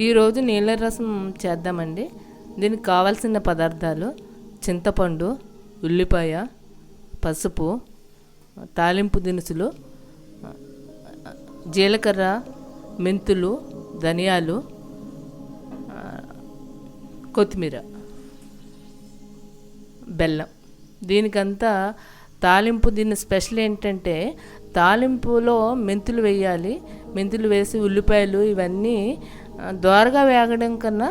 ఈరోజు నీళ్ళ రసం చేద్దామండి. దీనికి కావాల్సిన పదార్థాలు: చింతపండు, ఉల్లిపాయ, పసుపు, తాలింపు దినుసులు, జీలకర్ర, మెంతులు, ధనియాలు, కొత్తిమీర, బెల్లం. దీనికంతా తాలింపు. దీని స్పెషల్ ఏంటంటే తాలింపులో మెంతులు వేయాలి. మెంతులు వేసి ఉల్లిపాయలు ఇవన్నీ దోరగా వేగడం కన్నా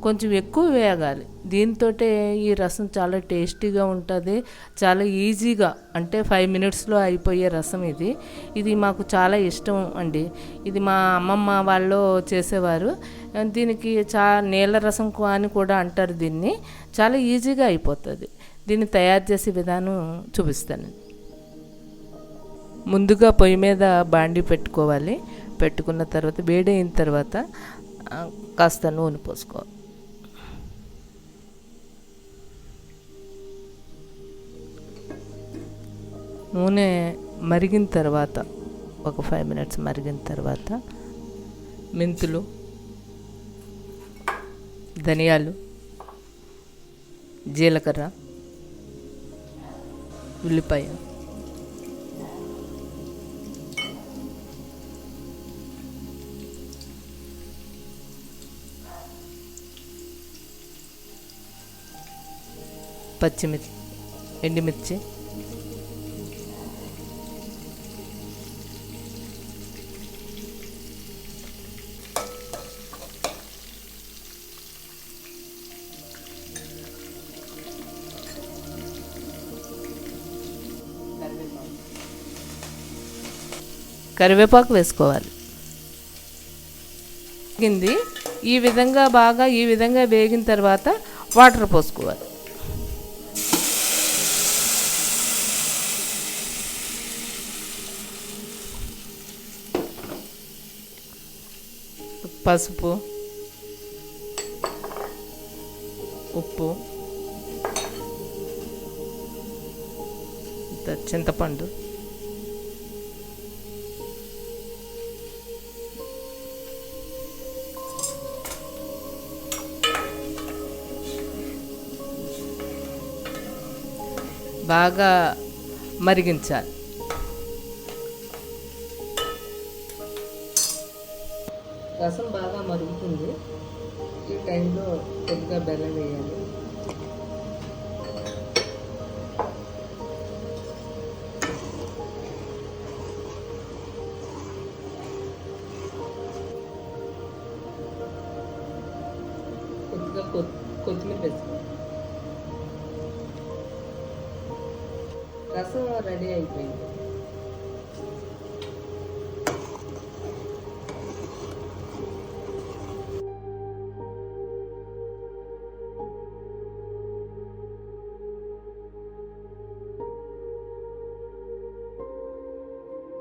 కొంచెం ఎక్కువ వేగాలి. దీంతో ఈ రసం చాలా టేస్టీగా ఉంటుంది. చాలా ఈజీగా, అంటే 5 మినిట్స్లో అయిపోయే రసం ఇది. ఇది మాకు చాలా ఇష్టం అండి. ఇది మా అమ్మమ్మ వాళ్ళు చేసేవారు. దీనికి నీళ్ళ రసం అని కూడా అంటారు దీన్ని. చాలా ఈజీగా అయిపోతుంది. దీన్ని తయారు చేసే విధానం చూపిస్తాను. ముందుగా పొయ్యి మీద బాండీ పెట్టుకోవాలి. పెట్టుకున్న తర్వాత వేడైన తర్వాత కాస్త నూనె పోసుకోవాలి. నూనె మరిగిన తర్వాత ఒక 5 మినిట్స్ మరిగిన తర్వాత మెంతులు, ధనియాలు, జీలకర్ర, ఉల్లిపాయ, పచ్చిమిర్చి, ఎండుమిర్చి, కరివేపాకు వేసుకోవాలి. ఈ విధంగా వేగిన తర్వాత వాటర్ పోసుకోవాలి. పసుపు, ఉప్పు, చింతపండు, బాగా మరిగించాలి. రసం బాగా మరుగుతుంది. ఈ టైంలో కొద్దిగా బెల్లం వేయాలి. కొద్దిగా కొత్తిమీర వేసుకోవాలి. రసం రెడీ అయిపోయింది.